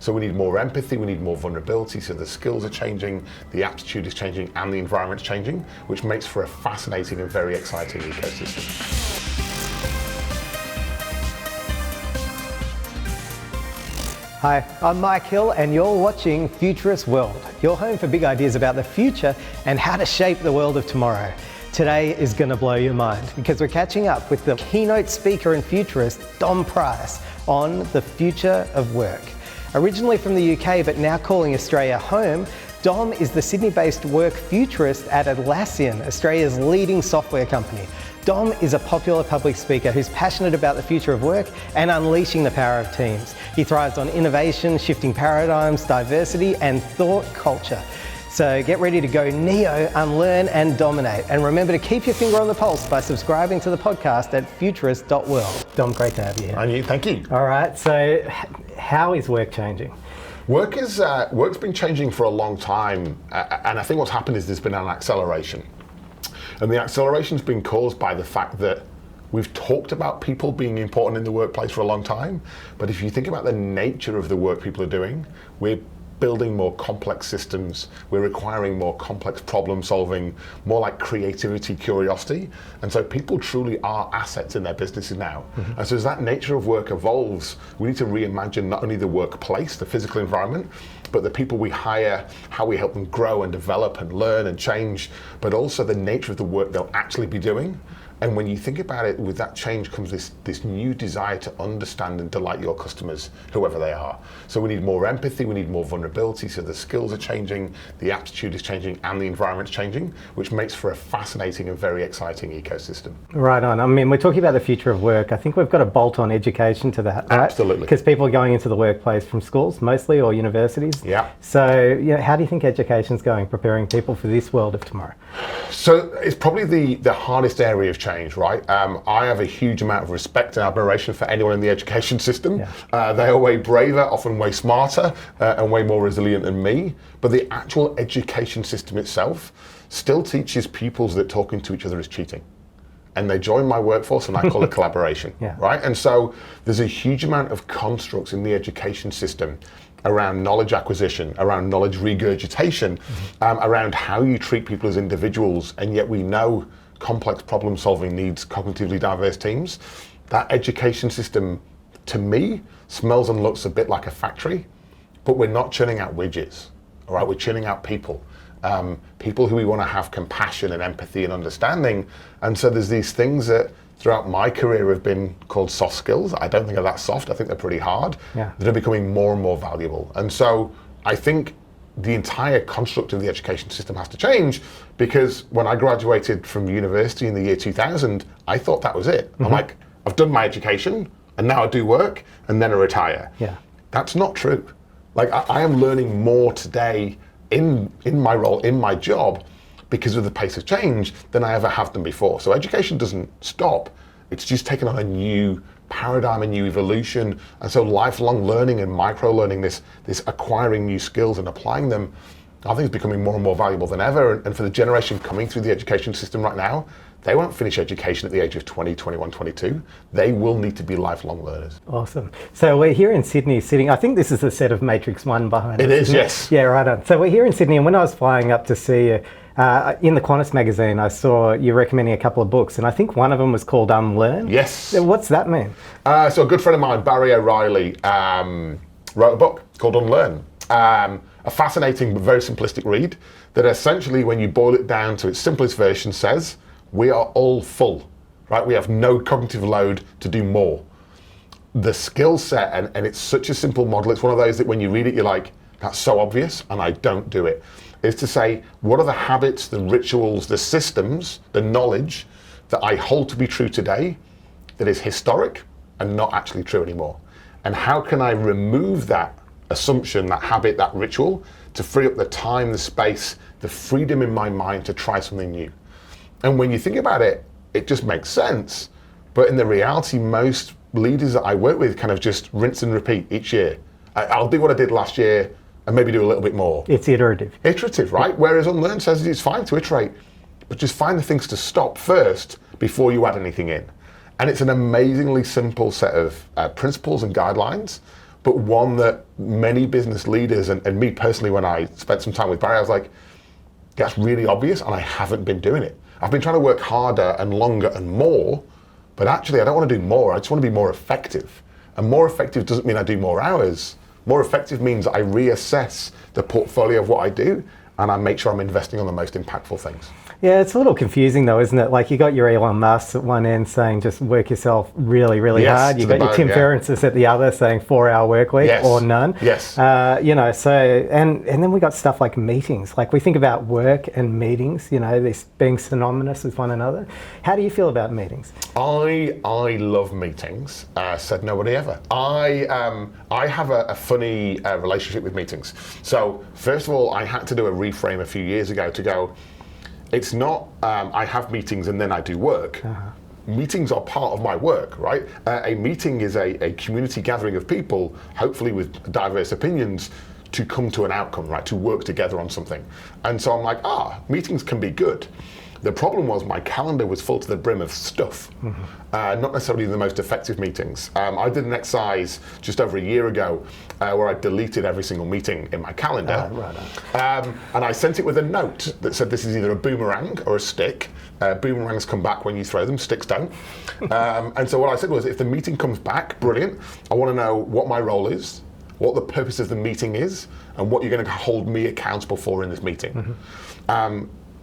So we need more empathy, we need more vulnerability, so the skills are changing, the aptitude is changing, and the environment's changing, which makes for a fascinating and very exciting ecosystem. Hi, I'm Mike Hill and you're watching Futurists.world, your home for big ideas about the future and how to shape the world of tomorrow. Today is going to blow your mind because we're catching up with the keynote speaker and futurist, Dom Price, on the future of work. Originally from the UK but now calling Australia home, Dom is the Sydney-based work futurist at Atlassian, Australia's leading software company. Dom is a popular public speaker who's passionate about the future of work and unleashing the power of teams. He thrives on innovation, shifting paradigms, diversity, and thought culture. So get ready to go Neo, unlearn, and dominate. And remember to keep your finger on the pulse by subscribing to the podcast at Futurists.world. Dom, great to have you here. And you, thank you. All right, so how is work changing? Work's been changing for a long time, and I think what's happened is there's been an acceleration. And the acceleration's been caused by the fact that we've talked about people being important in the workplace for a long time, but if you think about the nature of the work people are doing, we're building more complex systems, we're requiring more complex problem solving, more like creativity, curiosity, and so people truly are assets in their businesses now. Mm-hmm. And so as that nature of work evolves, we need to reimagine not only the workplace, the physical environment, but the people we hire, how we help them grow and develop and learn and change, but also the nature of the work they'll actually be doing. And when you think about it, with that change comes this new desire to understand and delight your customers, whoever they are. So we need more empathy, we need more vulnerability, so the skills are changing, the aptitude is changing, and the environment's changing, which makes for a fascinating and very exciting ecosystem. Right on. I mean, we're talking about the future of work. I think we've got to bolt on education to that, right? Absolutely. Because people are going into the workplace from schools mostly, or universities. Yeah. So, how do you think education's going, preparing people for this world of tomorrow? So it's probably the hardest area of change, right? I have a huge amount of respect and admiration for anyone in the education system. Yeah. They are way braver, often way smarter, and way more resilient than me. But the actual education system itself still teaches pupils that talking to each other is cheating. And they join my workforce and I call it collaboration, yeah. Right? And so there's a huge amount of constructs in the education system around knowledge acquisition, around knowledge regurgitation, around how you treat people as individuals, and yet we know complex problem solving needs cognitively diverse teams. That education system, to me, smells and looks a bit like a factory, but we're not churning out widgets, all right? We're churning out people. People who we want to have compassion and empathy and understanding. And so there's these things that throughout my career have been called soft skills. I don't think they're that soft, I think they're pretty hard, yeah. That are becoming more and more valuable. And so I think the entire construct of the education system has to change, because when I graduated from university in the year 2000, I thought that was it. Mm-hmm. I'm like, I've done my education and now I do work and then I retire. Yeah. That's not true. Like I am learning more today in my role, in my job, because of the pace of change than I ever have done before. So education doesn't stop. It's just taken on a new paradigm, a new evolution. And so lifelong learning and micro-learning, this acquiring new skills and applying them, I think is becoming more and more valuable than ever. And for the generation coming through the education system right now, they won't finish education at the age of 20, 21, 22. They will need to be lifelong learners. Awesome. So we're here in Sydney sitting, I think this is the set of Matrix 1 behind us. It is, yes. Yeah, right on. So we're here in Sydney, and when I was flying up to see you, in the Qantas magazine, I saw you recommending a couple of books, and I think one of them was called Unlearn. Yes. What's that mean? So a good friend of mine, Barry O'Reilly, wrote a book called Unlearn. A fascinating but very simplistic read that essentially, when you boil it down to its simplest version, says, we are all full, right? We have no cognitive load to do more. The skill set, and it's such a simple model, it's one of those that when you read it, you're like, that's so obvious, and I don't do it, is to say, what are the habits, the rituals, the systems, the knowledge that I hold to be true today that is historic and not actually true anymore? And how can I remove that assumption, that habit, that ritual, to free up the time, the space, the freedom in my mind to try something new? And when you think about it, it just makes sense. But in the reality, most leaders that I work with kind of just rinse and repeat each year. I'll do what I did last year and maybe do a little bit more. It's iterative. Iterative, right? Whereas Unlearn says it's fine to iterate, but just find the things to stop first before you add anything in. And it's an amazingly simple set of principles and guidelines, but one that many business leaders, and me personally, when I spent some time with Barry, I was like, that's really obvious, and I haven't been doing it. I've been trying to work harder and longer and more, but actually I don't want to do more, I just want to be more effective. And more effective doesn't mean I do more hours. More effective means I reassess the portfolio of what I do, and I make sure I'm investing on the most impactful things. Yeah, it's a little confusing though, isn't it? Like you got your Elon Musk at one end saying just work yourself really, really hard. You got your Tim Ferrisses at the other saying 4-hour work week or none. Yes. So and then we got stuff like meetings. Like we think about work and meetings, this being synonymous with one another. How do you feel about meetings? I love meetings. Said nobody ever. I have a funny relationship with meetings. So first of all, I had to do a reframe a few years ago to go, it's not, I have meetings and then I do work. Meetings are part of my work, right? A meeting is a community gathering of people, hopefully with diverse opinions, to come to an outcome, right? To work together on something. And so I'm like, meetings can be good. The problem was my calendar was full to the brim of stuff, not necessarily the most effective meetings. I did an exercise just over a year ago where I deleted every single meeting in my calendar. And I sent it with a note that said this is either a boomerang or a stick. Boomerangs come back when you throw them, sticks don't. And so what I said was, if the meeting comes back, brilliant. I want to know what my role is, what the purpose of the meeting is, and what you're going to hold me accountable for in this meeting.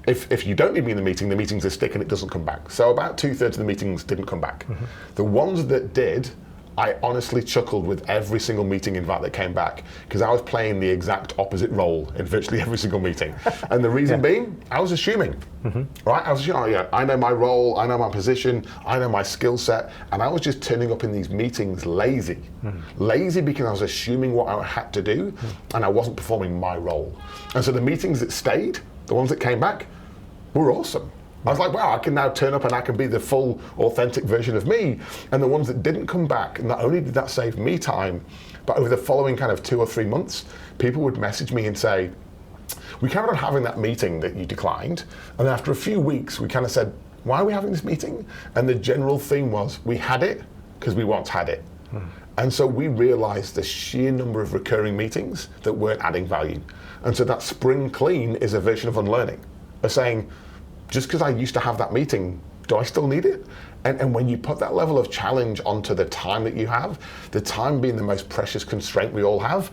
If you don't need me in the meeting's a stick and it doesn't come back. So about 2/3 of the meetings didn't come back. The ones that did, I honestly chuckled with every single meeting invite that came back, because I was playing the exact opposite role in virtually every single meeting. And the reason being, I was assuming, right? I was assuming, I know my role, I know my position, I know my skill set, and I was just turning up in these meetings lazy. Lazy because I was assuming what I had to do, and I wasn't performing my role. And so the meetings that stayed, the ones that came back, were awesome. I was like, wow, I can now turn up and I can be the full, authentic version of me. And the ones that didn't come back, not only did that save me time, but over the following kind of 2 or 3 months, people would message me and say, we carried on having that meeting that you declined. And then after a few weeks, we kind of said, why are we having this meeting? And the general theme was, we had it because we once had it. And so we realized the sheer number of recurring meetings that weren't adding value. And so that spring clean is a version of unlearning, of saying, just because I used to have that meeting, do I still need it? And when you put that level of challenge onto the time that you have, the time being the most precious constraint we all have,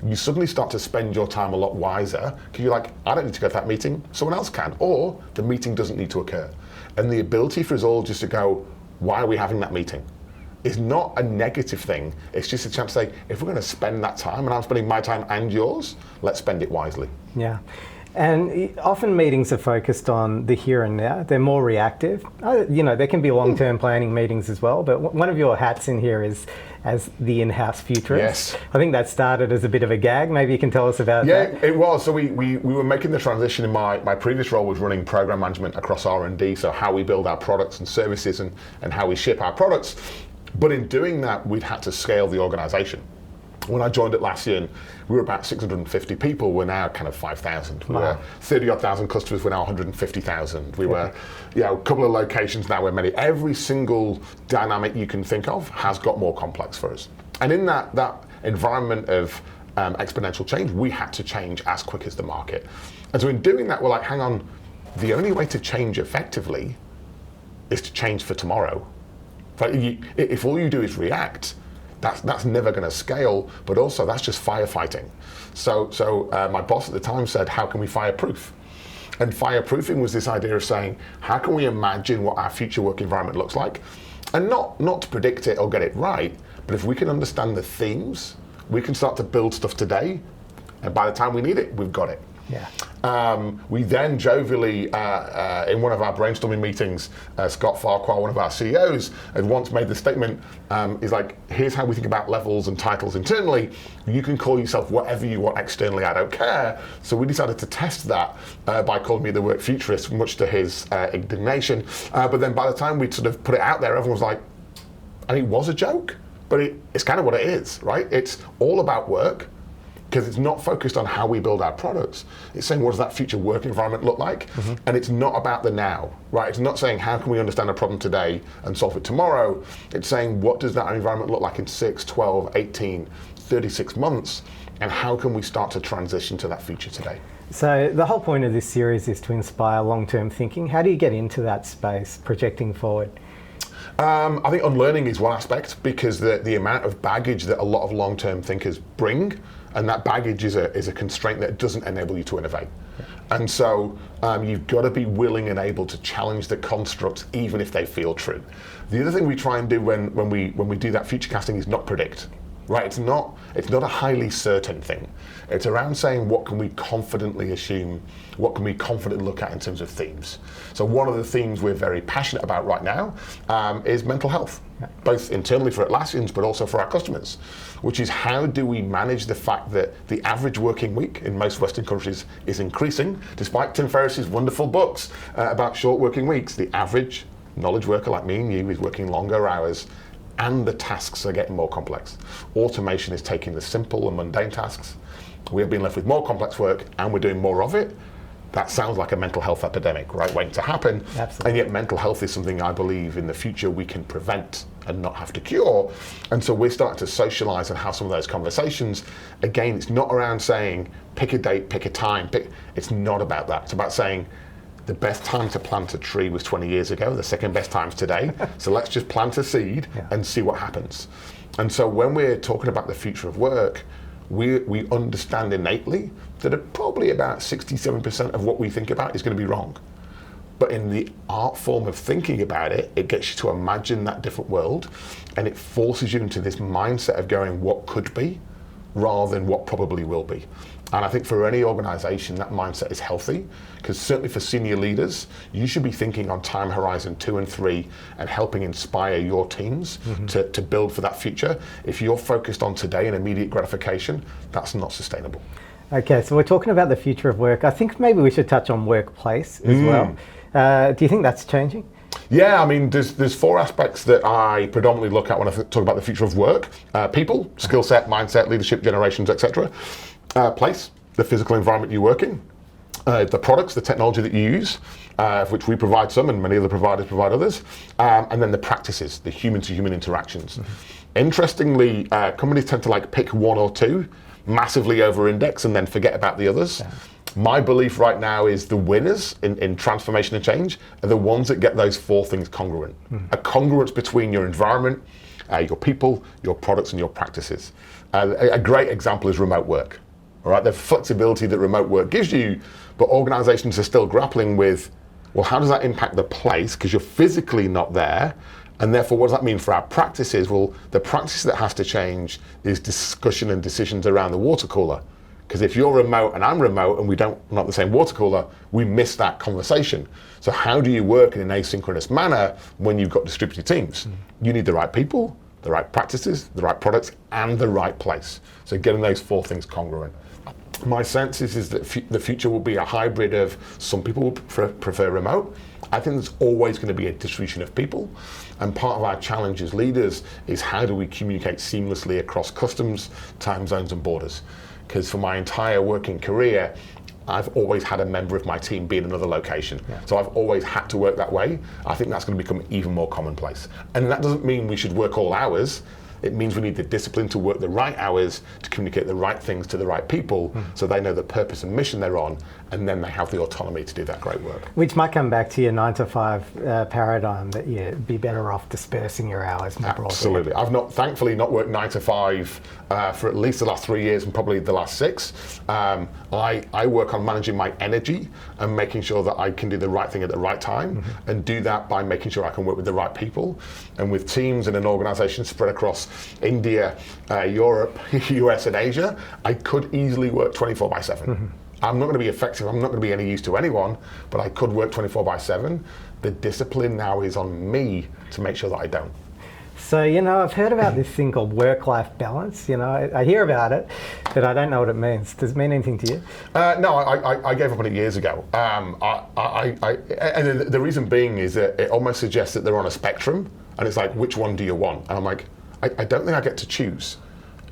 you suddenly start to spend your time a lot wiser, because you're like, I don't need to go to that meeting, someone else can, or the meeting doesn't need to occur. And the ability for us all just to go, why are we having that meeting? Is not a negative thing. It's just a chance to say, if we're going to spend that time, and I'm spending my time and yours, let's spend it wisely. Yeah. And often meetings are focused on the here and now. They're more reactive. There can be long-term planning meetings as well, but one of your hats in here is as the in-house futurist. Yes. I think that started as a bit of a gag. Maybe you can tell us about that. Yeah, it was. So we were making the transition in my previous role was running program management across R&D, so how we build our products and services and how we ship our products. But in doing that, we'd had to scale the organization. When I joined Atlassian, we were about 650 people. We're now kind of 5,000. We were 30-odd thousand customers. We're now 150,000. We were, a couple of locations now. We're many. Every single dynamic you can think of has got more complex for us. And in that environment of exponential change, we had to change as quick as the market. And so in doing that, we're like, hang on, the only way to change effectively is to change for tomorrow. If all you do is react, that's never going to scale, but also that's just firefighting. So my boss at the time said, how can we fireproof? And fireproofing was this idea of saying, how can we imagine what our future work environment looks like? And not to predict it or get it right, but if we can understand the themes, we can start to build stuff today, and by the time we need it, we've got it. Yeah. We then jovially, in one of our brainstorming meetings, Scott Farquhar, one of our CEOs, had once made the statement, he's like, here's how we think about levels and titles internally. You can call yourself whatever you want externally, I don't care. So we decided to test that by calling me the word futurist, much to his indignation. But then by the time we sort of put it out there, everyone was like, and it was a joke, but it's kind of what it is, right? It's all about work. because it's not focused on how we build our products. It's saying, what does that future work environment look like? And it's not about the now, right? It's not saying, how can we understand a problem today and solve it tomorrow? It's saying, what does that environment look like in 6, 12, 18, 36 months? And how can we start to transition to that future today? So the whole point of this series is to inspire long-term thinking. How do you get into that space, projecting forward? I think unlearning is one aspect, because the amount of baggage that a lot of long-term thinkers bring, and that baggage is a constraint that doesn't enable you to innovate. And so you've got to be willing and able to challenge the constructs, even if they feel true. The other thing we try and do when we do that future casting is not predict. Right, it's not a highly certain thing. It's around saying, what can we confidently assume, what can we confidently look at in terms of themes. So one of the themes we're very passionate about right now is mental health, both internally for Atlassians, but also for our customers, which is, how do we manage the fact that the average working week in most Western countries is increasing, despite Tim Ferriss's wonderful books about short working weeks. The average knowledge worker like me and you is working longer hours, and the tasks are getting more complex. Automation is taking the simple and mundane tasks. We're being left with more complex work, and we're doing more of it. That sounds like a mental health epidemic, right, waiting to happen. Absolutely. And yet mental health is something I believe in the future we can prevent and not have to cure. And so we're starting to socialize and have some of those conversations. Again, it's not around saying, pick a date, pick a time. It's not about that. It's about saying, the best time to plant a tree was 20 years ago, the second best time's today. So let's just plant a seed and see what happens. And so when we're talking about the future of work, we understand innately that probably about 67% of what we think about is going to be wrong. But in the art form of thinking about it, it gets you to imagine that different world, and it forces you into this mindset of going, what could be, rather than what probably will be. And I think for any organization, that mindset is healthy, because certainly for senior leaders, you should be thinking on time horizon 2 and 3 and helping inspire your teams to build for that future. If you're focused on today and immediate gratification, that's not sustainable. Okay, so we're talking about the future of work. I think maybe we should touch on workplace as well. Do you think that's changing? Yeah, I mean, there's 4 aspects that I predominantly look at when I talk about the future of work. People, skill set, mindset, leadership, generations, etc. Place, the physical environment you work in. The products, the technology that you use, of which we provide some and many other providers provide others. And then the practices, the human-to-human interactions. Interestingly, companies tend to pick 1 or 2, massively over-index, and then forget about the others. Yeah. My belief right now is the winners in transformation and change are the ones that get those 4 things congruent. A congruence between your environment, your people, your products, and your practices. A great example is remote work. All right, the flexibility that remote work gives you, but organizations are still grappling with, well, how does that impact the place? Because you're physically not there. And therefore, what does that mean for our practices? Well, the practice that has to change is discussion and decisions around the water cooler. Because if you're remote and I'm remote and we're not the same water cooler, we miss that conversation. So how do you work in an asynchronous manner when you've got distributed teams? You need the right people, the right practices, the right products, and the right place. So getting those 4 things congruent. My sense is that the future will be a hybrid of, some people will prefer remote. I think there's always going to be a distribution of people. And part of our challenge as leaders is, how do we communicate seamlessly across customs, time zones, and borders? Because for my entire working career, I've always had a member of my team be in another location. Yeah. So I've always had to work that way. I think that's going to become even more commonplace. And that doesn't mean we should work all hours. It means we need the discipline to work the right hours, to communicate the right things to the right people, so they know the purpose and mission they're on, and then they have the autonomy to do that great work. Which might come back to your 9-to-5 paradigm, that you'd be better off dispersing your hours more broadly. Absolutely. I've thankfully not worked 9 to 5 for at least the last 3 years, and probably the last 6. I work on managing my energy and making sure that I can do the right thing at the right time, and do that by making sure I can work with the right people, and with teams in an organization spread across India, Europe, US, and Asia. I could easily work 24/7. I'm not going to be effective, I'm not going to be any use to anyone, but I could work 24/7. The discipline now is on me to make sure that I don't. So, I've heard about this thing called work-life balance. I hear about it, but I don't know what it means. Does it mean anything to you? No, I gave up on it years ago. And the reason being is that it almost suggests that they're on a spectrum, and it's like, which one do you want? And I'm like, I don't think I get to choose.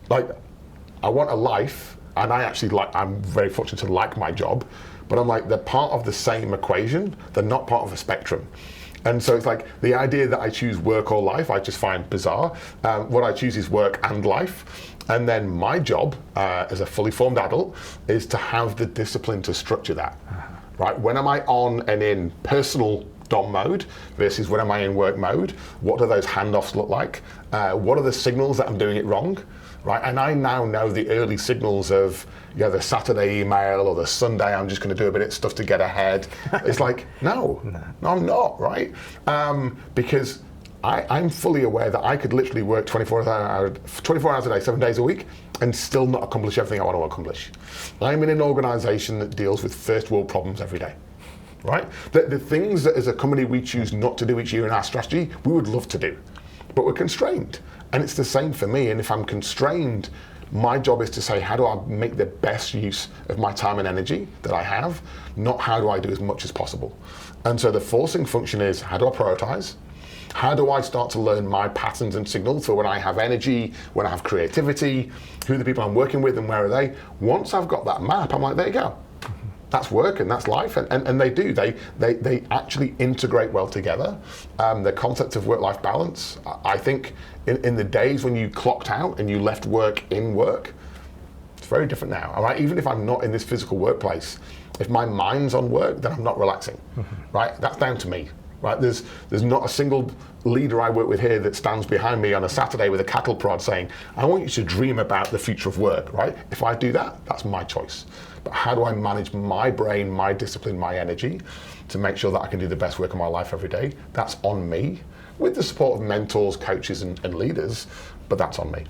I want a life and I'm very fortunate to like my job, but I'm like, they're part of the same equation, they're not part of a spectrum. And so it's like the idea that I choose work or life, I just find bizarre. What I choose is work and life. And then my job as a fully formed adult is to have the discipline to structure that. Right? When am I on and in personal DOM mode versus when am I in work mode? What do those handoffs look like? What are the signals that I'm doing it wrong? Right? And I now know the early signals of the Saturday email or the Sunday I'm just going to do a bit of stuff to get ahead. It's like, no, I'm not, right? Because I'm fully aware that I could literally work 24 hours a day, 7 days a week, and still not accomplish everything I want to accomplish. I'm in an organization that deals with first world problems every day, right? The things that as a company we choose not to do each year in our strategy, we would love to do, but we're constrained. And it's the same for me, and if I'm constrained, my job is to say, how do I make the best use of my time and energy that I have, not how do I do as much as possible. And so the forcing function is, how do I prioritize? How do I start to learn my patterns and signals for when I have energy, when I have creativity, who are the people I'm working with and where are they? Once I've got that map, I'm like, there you go. That's work and that's life, and they do. They actually integrate well together. The concept of work-life balance, I think in the days when you clocked out and you left work in work, it's very different now. All right? Even if I'm not in this physical workplace, if my mind's on work, then I'm not relaxing. Right? That's down to me. Right? There's not a single leader I work with here that stands behind me on a Saturday with a cattle prod saying, I want you to dream about the future of work, right? If I do that, that's my choice. But how do I manage my brain, my discipline, my energy to make sure that I can do the best work of my life every day? That's on me, with the support of mentors, coaches, and leaders, but that's on me.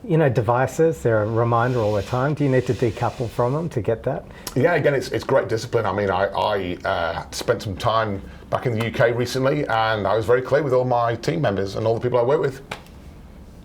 Devices, they're a reminder all the time. Do you need to decouple from them to get that? Yeah, again, it's great discipline. I mean, I spent some time back in the UK recently, and I was very clear with all my team members and all the people I work with.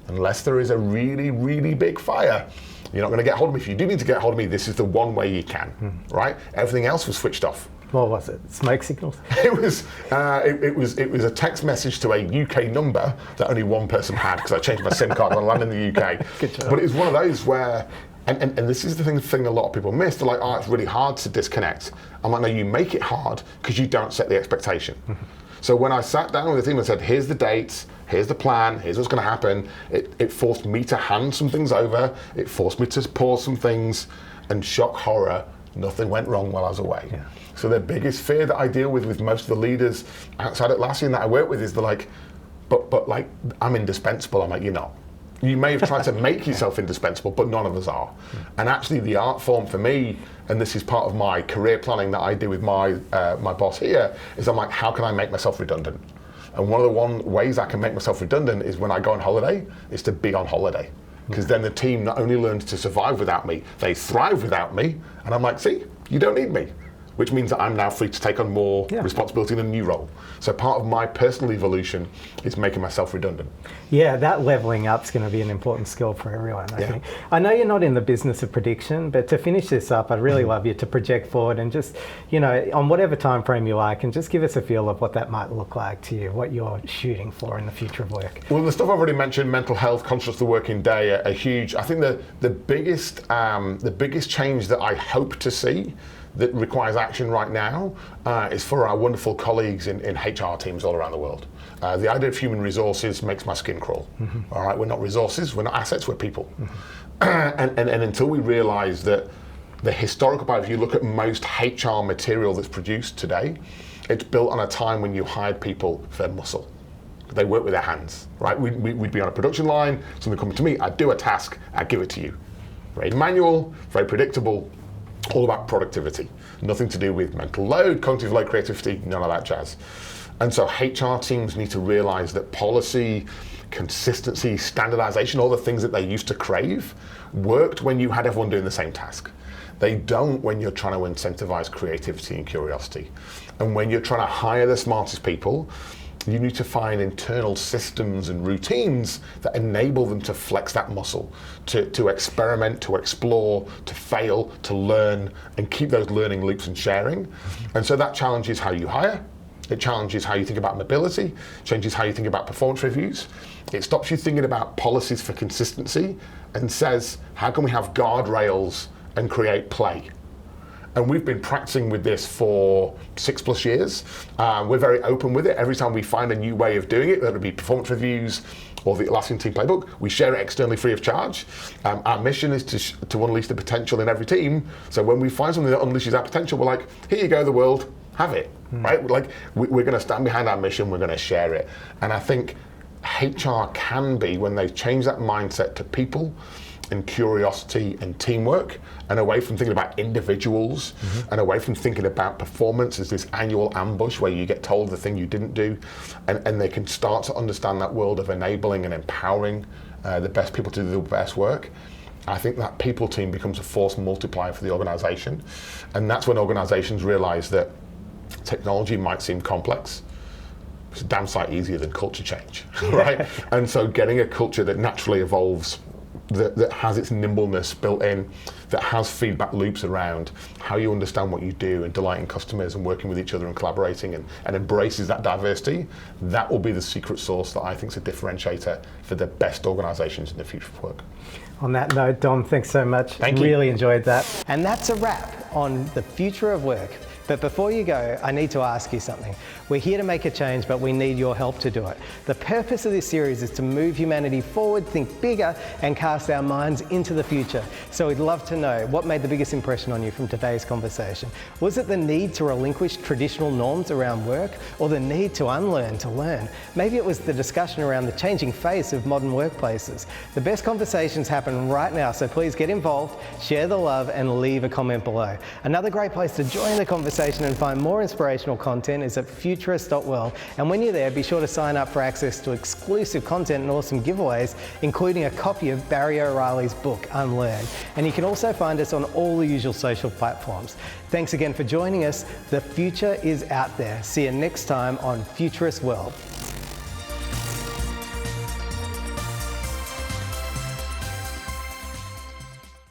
Unless there is a really, really big fire, you're not going to get hold of me. If you do need to get hold of me, this is the one way you can, right? Everything else was switched off. What was it? Smoke signals? It was a text message to a UK number that only one person had, because I changed my SIM card when I landed in the UK. Good job. But it was one of those where, and this is the thing a lot of people miss. They're like, oh, it's really hard to disconnect. I'm like, no, you make it hard because you don't set the expectation. So when I sat down with the team and said, here's the dates, here's the plan, here's what's going to happen, it forced me to hand some things over, it forced me to pause some things, and shock horror, nothing went wrong while I was away. Yeah. So the biggest fear that I deal with most of the leaders outside Atlassian that I work with is they're like, but like, I'm indispensable. I'm like, you're not. You may have tried to make yourself indispensable, but none of us are. And actually the art form for me, and this is part of my career planning that I do with my boss here, is I'm like, how can I make myself redundant? And one of the ways I can make myself redundant is when I go on holiday, is to be on holiday. Because then the team not only learns to survive without me, they thrive without me. And I'm like, see, you don't need me. Which means that I'm now free to take on more responsibility in a new role. So part of my personal evolution is making myself redundant. Yeah, that leveling up is going to be an important skill for everyone, I think. I know you're not in the business of prediction, but to finish this up, I'd really love you to project forward and just, on whatever time frame you like, and just give us a feel of what that might look like to you, what you're shooting for in the future of work. Well, the stuff I've already mentioned, mental health, conscious of the working day, are huge. I think the biggest change that I hope to see that requires action right now is for our wonderful colleagues in HR teams all around the world. The idea of human resources makes my skin crawl. All right, we're not resources, we're not assets, we're people. And until we realize that the historical part, if you look at most HR material that's produced today, it's built on a time when you hired people for muscle. They work with their hands, right? We'd be on a production line, something coming to me, I'd do a task, I'd give it to you. Very manual, very predictable, all about productivity. Nothing to do with mental load, cognitive load, creativity, none of that jazz. And so HR teams need to realize that policy, consistency, standardization, all the things that they used to crave, worked when you had everyone doing the same task. They don't when you're trying to incentivize creativity and curiosity. And when you're trying to hire the smartest people, you need to find internal systems and routines that enable them to flex that muscle, to experiment, to explore, to fail, to learn, and keep those learning loops and sharing. And so that challenges how you hire, It challenges how you think about mobility, changes how you think about performance reviews. It stops you thinking about policies for consistency and says, how can we have guardrails and create play? And we've been practicing with this for 6+ years. We're very open with it. Every time we find a new way of doing it, whether it be performance reviews or the Atlassian team playbook, we share it externally free of charge. Our mission is to unleash the potential in every team. So when we find something that unleashes that potential, we're like, here you go, the world, have it, right? Like, we're gonna stand behind our mission, we're gonna share it. And I think HR can be, when they change that mindset to people and curiosity and teamwork, and away from thinking about individuals, and away from thinking about performance as this annual ambush where you get told the thing you didn't do, and they can start to understand that world of enabling and empowering the best people to do the best work. I think that people team becomes a force multiplier for the organization, and that's when organizations realize that technology might seem complex. It's a damn sight easier than culture change, right? And so getting a culture that naturally evolves, that has its nimbleness built in, that has feedback loops around how you understand what you do and delighting customers and working with each other and collaborating and embraces that diversity, that will be the secret sauce that I think is a differentiator for the best organizations in the future of work. On that note, Dom, thanks so much. Thank you. Really enjoyed that. And that's a wrap on the future of work. But before you go, I need to ask you something. We're here to make a change, but we need your help to do it. The purpose of this series is to move humanity forward, think bigger, and cast our minds into the future. So we'd love to know what made the biggest impression on you from today's conversation. Was it the need to relinquish traditional norms around work, or the need to unlearn to learn? Maybe it was the discussion around the changing face of modern workplaces. The best conversations happen right now, so please get involved, share the love, and leave a comment below. Another great place to join the conversation and find more inspirational content is at Futurists.world. And when you're there, be sure to sign up for access to exclusive content and awesome giveaways, including a copy of Barry O'Reilly's book, Unlearn. And you can also find us on all the usual social platforms. Thanks again for joining us. The future is out there. See you next time on Futurists World.